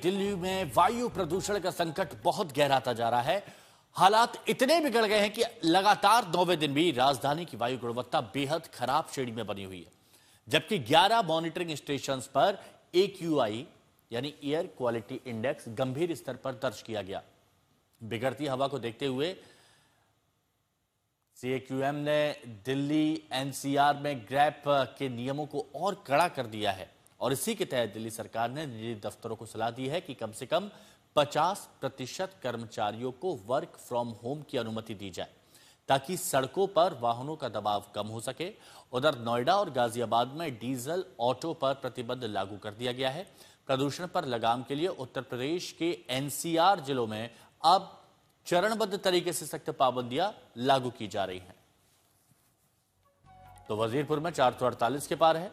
दिल्ली में वायु प्रदूषण का संकट बहुत गहराता जा रहा है। हालात इतने बिगड़ गए हैं कि लगातार 9वें दिन भी राजधानी की वायु गुणवत्ता बेहद खराब श्रेणी में बनी हुई है, जबकि 11 मॉनिटरिंग स्टेशन पर AQI यानी एयर क्वालिटी इंडेक्स गंभीर स्तर पर दर्ज किया गया। बिगड़ती हवा को देखते हुए CAQM ने दिल्ली NCR में ग्रैप के नियमों को और कड़ा कर दिया है और इसी के तहत दिल्ली सरकार ने निजी दफ्तरों को सलाह दी है कि कम से कम 50% कर्मचारियों को वर्क फ्रॉम होम की अनुमति दी जाए ताकि सड़कों पर वाहनों का दबाव कम हो सके। उधर नोएडा और गाजियाबाद में डीजल ऑटो पर प्रतिबंध लागू कर दिया गया है। प्रदूषण पर लगाम के लिए उत्तर प्रदेश के NCR जिलों में अब चरणबद्ध तरीके से सख्त पाबंदियां लागू की जा रही हैं। तो वजीरपुर में 448 के पार है,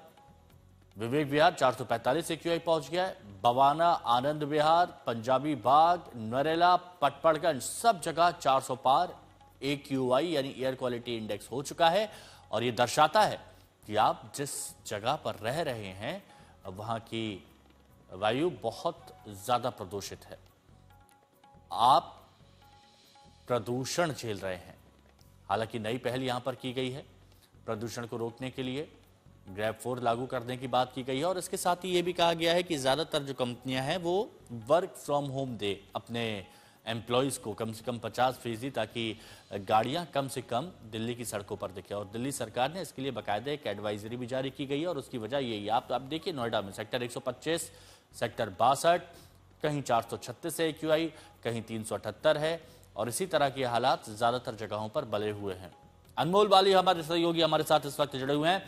विवेक विहार 445 AQI पहुंच गया है, बवाना, आनंद विहार, पंजाबी बाग, नरेला, पटपड़गंज सब जगह 400 पार AQI यानी एयर क्वालिटी इंडेक्स हो चुका है। और यह दर्शाता है कि आप जिस जगह पर रह रहे हैं वहां की वायु बहुत ज्यादा प्रदूषित है, आप प्रदूषण झेल रहे हैं। हालांकि नई पहल यहां पर की गई है, प्रदूषण को रोकने के लिए ग्रैप 4 लागू करने की बात की गई है और इसके साथ ही यह भी कहा गया है कि ज्यादातर जो कंपनियां हैं वो वर्क फ्रॉम होम दे अपने एम्प्लॉयज को कम से कम 50%, ताकि गाड़ियां कम से कम दिल्ली की सड़कों पर दिखे। और दिल्ली सरकार ने इसके लिए बाकायदा एक एडवाइजरी भी जारी की गई है और उसकी वजह यही है, आप देखिए नोएडा में सेक्टर 125, सेक्टर 62, कहीं 436 है AQI, कहीं 378 है और इसी तरह के हालात ज्यादातर जगहों पर बने हुए हैं। अनमोल वाली हमारे सहयोगी हमारे साथ इस वक्त जुड़े हुए हैं।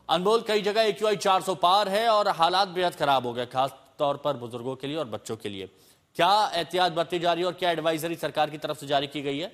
अनमोल, कई जगह AQI 400 पार है और हालात बेहद खराब हो गए, खास तौर पर बुजुर्गों के लिए और बच्चों के लिए। क्या एहतियात बरती जा रही है और क्या एडवाइजरी सरकार की तरफ से जारी की गई है?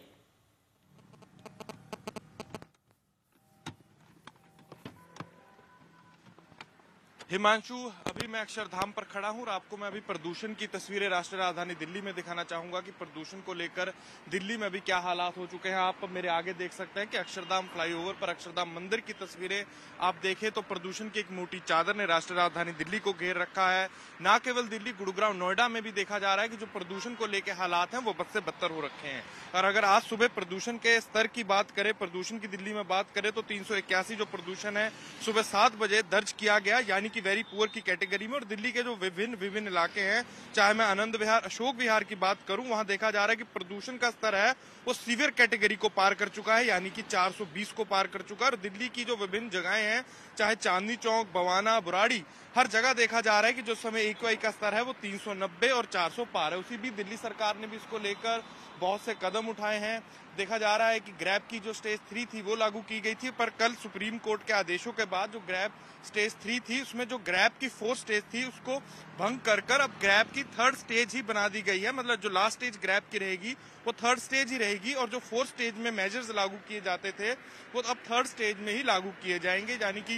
हिमांशु, अभी मैं अक्षरधाम पर खड़ा हूं और आपको मैं अभी प्रदूषण की तस्वीरें राष्ट्रीय राजधानी दिल्ली में दिखाना चाहूंगा कि प्रदूषण को लेकर दिल्ली में अभी क्या हालात हो चुके हैं। आप मेरे आगे देख सकते हैं कि अक्षरधाम फ्लाईओवर पर अक्षरधाम मंदिर की तस्वीरें आप देखें तो प्रदूषण की एक मोटी चादर ने राष्ट्रीय राजधानी दिल्ली को घेर रखा है। न केवल दिल्ली, गुरुग्राम, नोएडा में भी देखा जा रहा है कि जो प्रदूषण को लेकर हालात हैं वो बद से बदतर हो रखे हैं। और अगर आज सुबह प्रदूषण के स्तर की बात करें, प्रदूषण की दिल्ली में बात करें तो 381 जो प्रदूषण है सुबह 7 बजे दर्ज किया गया, यानी कि वेरी पुअर की कैटेगरी में। और दिल्ली के जो विभिन्न इलाके हैं, चाहे मैं आनंद विहार, अशोक विहार की बात करूं, वहां देखा जा रहा है कि प्रदूषण का स्तर है वो सीवियर कैटेगरी को पार कर चुका है, यानी कि 420 को पार कर चुका है। और दिल्ली की जो विभिन्न जगहें हैं, चाहे चांदनी चौक, बवाना, बुराड़ी, हर जगह देखा जा रहा है कि जो समय AQI का स्तर है वो 390 और 400 पार है। उसी भी दिल्ली सरकार ने भी इसको लेकर बहुत से कदम उठाए हैं। देखा जा रहा है कि ग्रैप की जो स्टेज 3 थी वो लागू की गई थी, पर कल सुप्रीम कोर्ट के आदेशों के बाद जो ग्रैप स्टेज 3 थी उसमें जो ग्रैप की 4th स्टेज थी उसको भंग कर अब ग्रैप की 3rd स्टेज ही बना दी गई है। मतलब जो लास्ट स्टेज ग्रैप की रहेगी वो 3rd स्टेज ही रहेगी और जो 4th स्टेज में मेजर्स लागू किए जाते थे वो अब 3rd स्टेज में ही लागू किए जाएंगे, यानी कि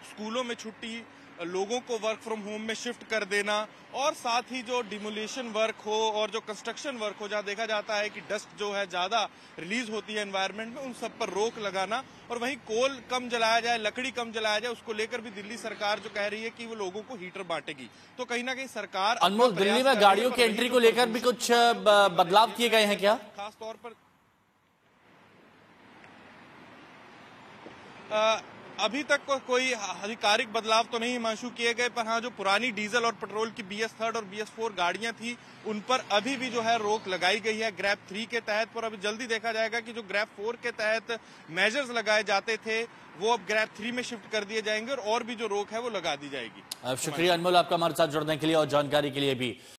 स्कूलों में छुट्टी, लोगों को वर्क फ्रॉम होम में शिफ्ट कर देना और साथ ही जो डिमोलिशन वर्क हो और जो कंस्ट्रक्शन वर्क हो, जहां देखा जाता है कि डस्ट जो है ज्यादा रिलीज होती है एनवायरनमेंट में, उन सब पर रोक लगाना। और वहीं कोल कम जलाया जाए, लकड़ी कम जलाया जाए, उसको लेकर भी दिल्ली सरकार जो कह रही है कि वो लोगों को हीटर बांटेगी। तो कहीं ना कहीं सरकार अनमोल, दिल्ली में गाड़ियों की एंट्री को लेकर भी कुछ बदलाव किए गए हैं क्या? खास तौर पर अभी तक कोई आधिकारिक बदलाव तो नहीं हिमांशु किए गए, पर हाँ जो पुरानी डीजल और पेट्रोल की BS 3 और BS 4 गाड़ियां थी उन पर अभी भी जो है रोक लगाई गई है ग्रैप 3 के तहत। पर अभी जल्दी देखा जाएगा कि जो ग्रैप 4 के तहत मेजर्स लगाए जाते थे वो अब ग्रैप 3 में शिफ्ट कर दिए जाएंगे और भी जो रोक है वो लगा दी जाएगी। शुक्रिया अनमोल आपका हमारे साथ जुड़ने के लिए और जानकारी के लिए भी।